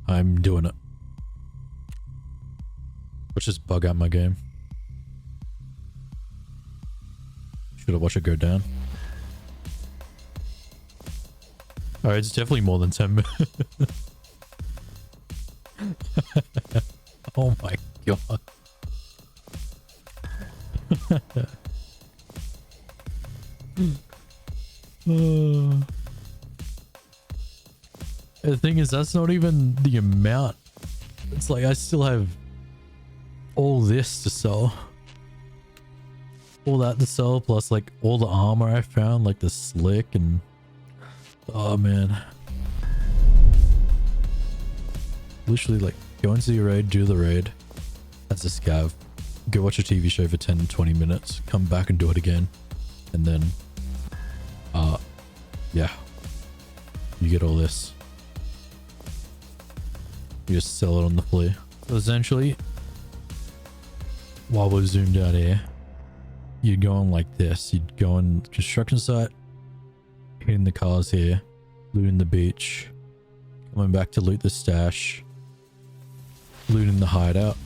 I'm doing it. Let's just bug out my game. Should have watched it go down. Alright, it's definitely more than 10 minutes. Oh my god. The thing is, that's not even the amount. It's like I still have all this to sell. All that to sell, plus like all the armor I found, like the slick and... Oh man. Literally like, go into your raid, do the raid. That's a scav. Go watch a TV show for 10-20 minutes. Come back and do it again. And then... yeah. You get all this. You just sell it on the flea. So essentially, while we're zoomed out here, you're going like this. You'd go on construction site, hitting the cars here, looting the beach, coming back to loot the stash, looting the hideout,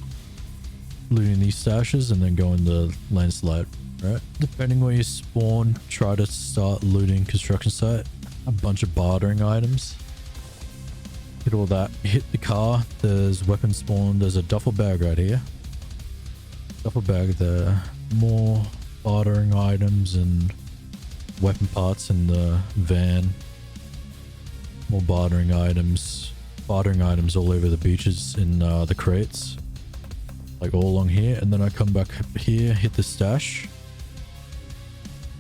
looting these stashes, and then going the landslide, right? Depending where you spawn, try to start looting construction site. A bunch of bartering items. Hit all that. Hit the car. There's weapon spawn. There's a duffel bag right here. Duffel bag there. More bartering items and weapon parts in the van. More bartering items. Bartering items all over the beaches in the crates. Like all along here. And then I come back here, hit the stash.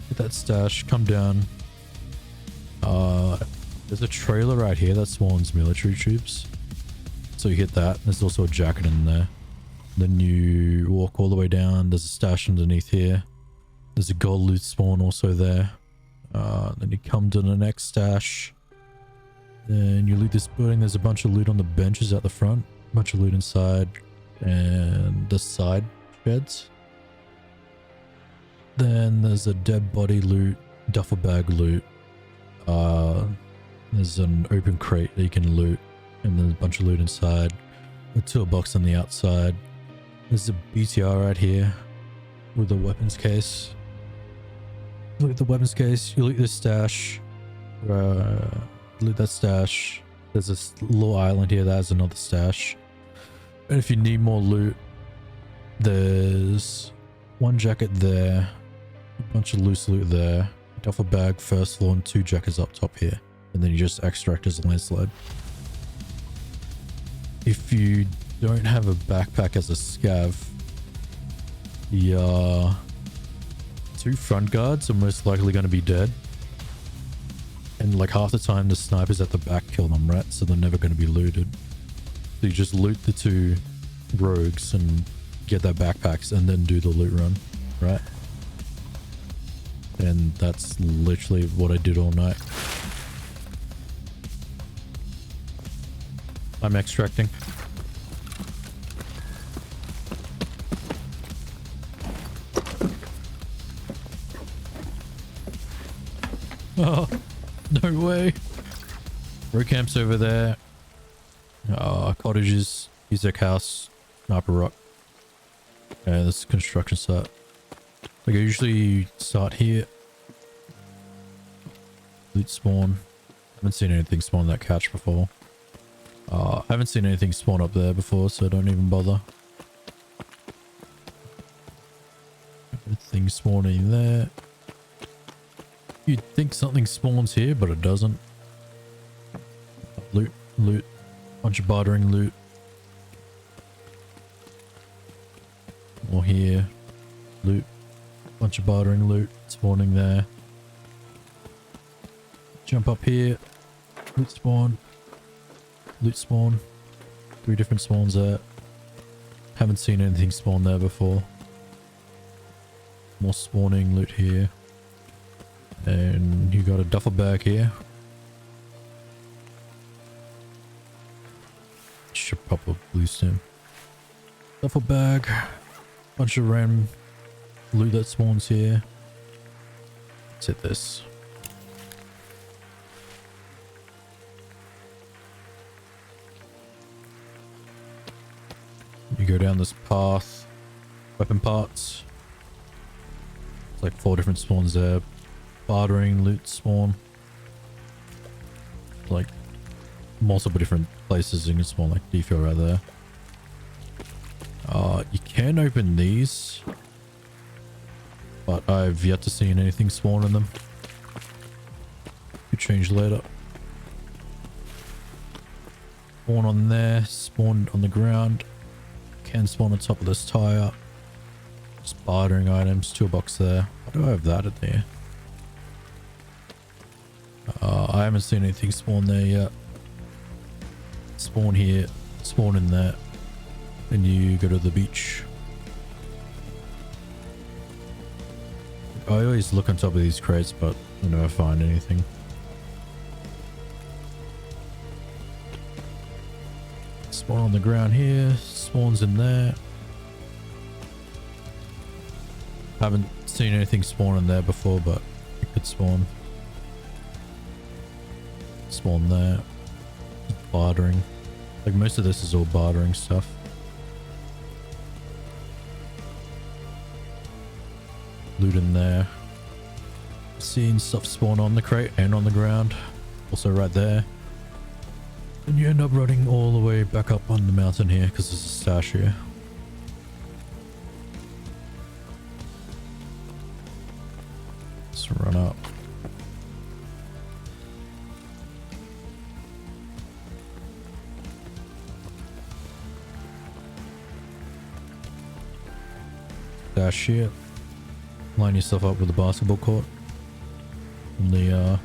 Hit that stash, come down. There's a trailer right here that spawns military troops. So you hit that. There's also a jacket in there. Then you walk all the way down. There's a stash underneath here. There's a gold loot spawn also there. Then you come to the next stash. Then you loot this building. There's a bunch of loot on the benches at the front. A bunch of loot inside. And the side sheds. Then there's a dead body loot. Duffel bag loot. There's an open crate that you can loot, and there's a bunch of loot inside. A toolbox on the outside. There's a BTR right here with a weapons case. Loot the weapons case. You loot this stash. Loot that stash. There's this little island here that has another stash. And if you need more loot, there's one jacket there, a bunch of loose loot there. Duffel bag, first floor, and 2 jackets up top here. And then you just extract as a landslide. If you don't have a backpack as a scav, your 2 front guards are most likely going to be dead. And like half the time the snipers at the back kill them, right? So they're never going to be looted. So you just loot the 2 rogues and get their backpacks and then do the loot run, right? And that's literally what I did all night. I'm extracting. Oh, no way. Road camp's over there. Cottages, Isaac house, Sniper Rock. Yeah, this is construction site. Like I usually start here. Loot spawn. Haven't seen anything spawn that couch before. I haven't seen anything spawn up there before, so don't even bother. Everything spawning there. You'd think something spawns here, but it doesn't. Loot, loot. Bunch of bartering loot. More here. Loot. Bunch of bartering loot spawning there. Jump up here. Loot spawn. Loot spawn. 3 different spawns there. Haven't seen anything spawn there before. More spawning loot here. And you got a duffel bag here. Should pop up blue soon. Duffel bag. Bunch of random loot that spawns here. Let's hit this. You go down this path. Weapon parts. It's like 4 different spawns there. Bartering, loot spawn. Like multiple different places you can spawn, like default right there. You can open these, but I've yet to see anything spawn in them. Could change later. Spawn on there, spawn on the ground. Can spawn on top of this tire. Just bartering items, toolbox there. Why do I have that in there? I haven't seen anything spawn there yet. Spawn here, spawn in there. Then you go to the beach. I always look on top of these crates, but I never find anything. Spawn on the ground here, spawns in there. Haven't seen anything spawn in there before, but it could spawn. Spawn there. Bartering. Like most of this is all bartering stuff. Loot in there. Seeing stuff spawn on the crate and on the ground. Also right there. And you end up running all the way back up on the mountain here because there's a stash here. Let's run up. Stash here. Line yourself up with a basketball court from the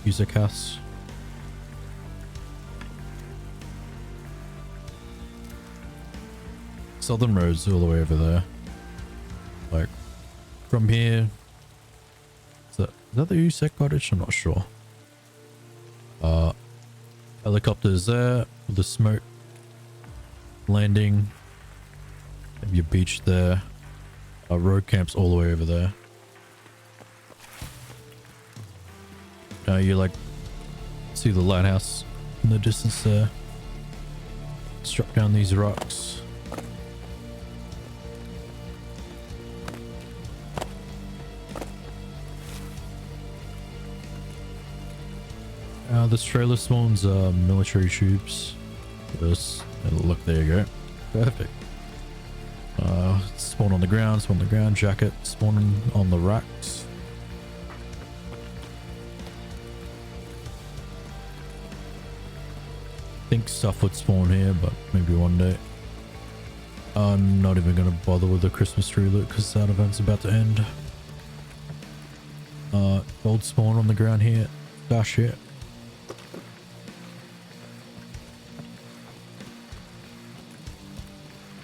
user cast. Southern roads all the way over there. Like from here. Is that the USEC cottage? I'm not sure. Helicopters there with the smoke. Landing. Have your beach there. Road camps all the way over there. Now you like see the lighthouse in the distance there. Let's drop down these rocks. This trailer spawns military troops. Just look, there you go. Perfect. Spawn on the ground, jacket, spawning on the racks. Think stuff would spawn here, but maybe one day. I'm not even going to bother with the Christmas tree loot because that event's about to end. Gold spawn on the ground here. Dash here.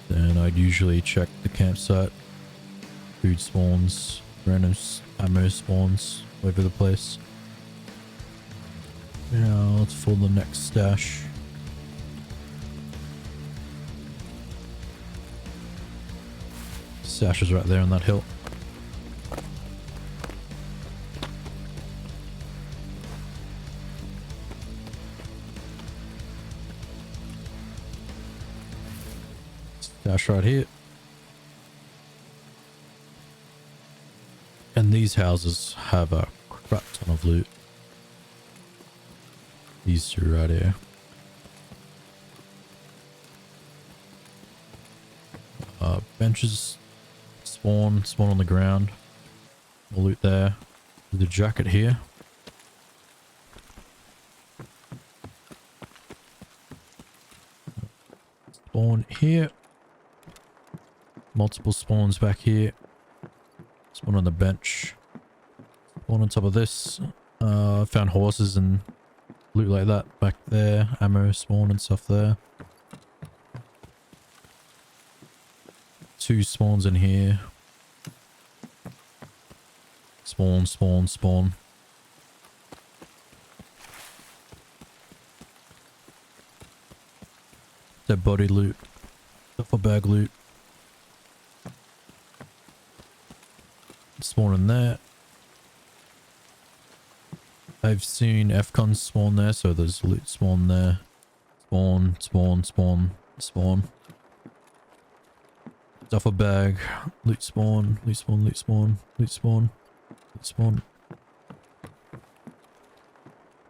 Then I'd usually check the campsite. Food spawns, random ammo spawns all over the place. Now let's fill the next stash. Stash is right there on that hill. Stash right here. And these houses have a crap ton of loot. These two right here. Benches spawn on the ground. More loot there. The jacket here. Spawn here. Multiple spawns back here. Spawn on the bench. Spawn on top of this. Found horses and loot like that back there. Ammo spawn and stuff there. 2 spawns in here. Spawn, spawn, spawn. Dead body loot. Duffel bag loot. Spawn in there. I've seen FCON spawn there, so there's loot spawn there. Spawn, spawn, spawn, spawn. Duffel bag. Loot spawn. Loot spawn. Loot spawn. Loot spawn. Loot spawn.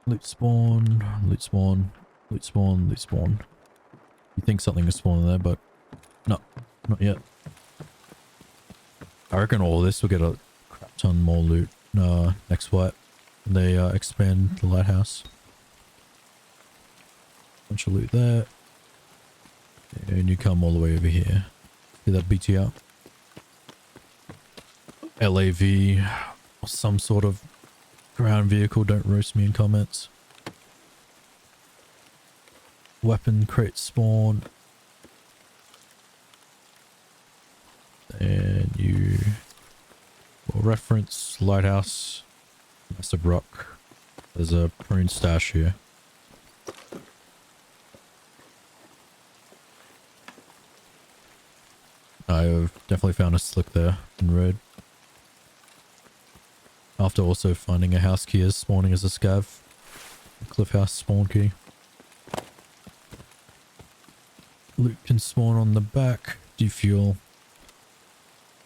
Loot spawn. Loot spawn. Loot spawn. Loot spawn. You think something is spawning there, but no, not yet. I reckon all this will get a crap ton more loot next fight. They expand the lighthouse. Bunch of loot there. And you come all the way over here. See that BTR? LAV or some sort of ground vehicle. Don't roast me in comments. Weapon crate spawn. And you will reference Lighthouse. Massive rock. There's a prune stash here. I've definitely found a slick there in red. After also finding a house key as spawning as a scav. A cliff house spawn key. Loot can spawn on the back. Defuel.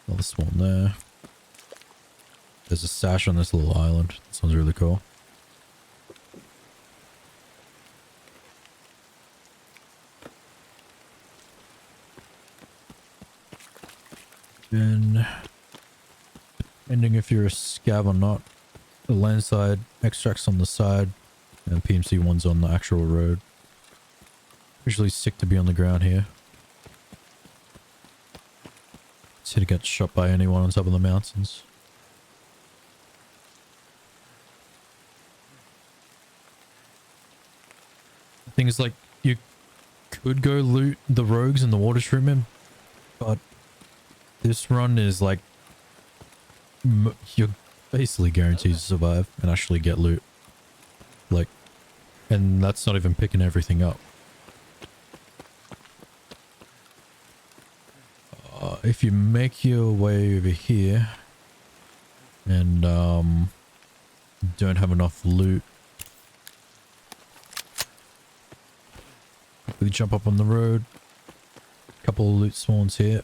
Another spawn there. There's a stash on this little island. This one's really cool. And depending if you're a scav or not, the landside extracts on the side and PMC one's on the actual road. Usually sick to be on the ground here. It's here to get shot by anyone on top of the mountains. Things like you could go loot the rogues in the water treatment, but this run is like you're basically guaranteed to survive and actually get loot. Like, and that's not even picking everything up. If you make your way over here and don't have enough loot, quickly jump up on the road. Couple of loot spawns here.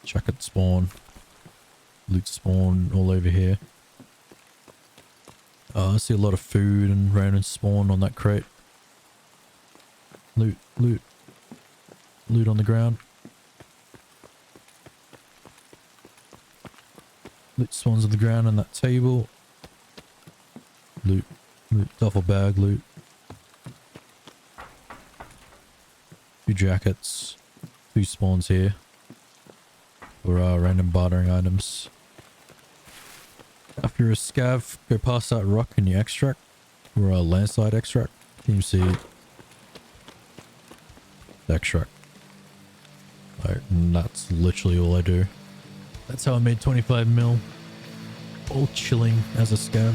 Jacket spawn. Loot spawn all over here. I see a lot of food and random spawn on that crate. Loot, loot. Loot on the ground. Loot spawns on the ground on that table. Loot, loot, duffel bag, loot. Two jackets. Two spawns here. For random bartering items. After you're a scav, go past that rock and you extract. Or a landslide extract. Can you see? Extract. Like, and that's literally all I do. That's how I made 25 mil. All chilling as a scav.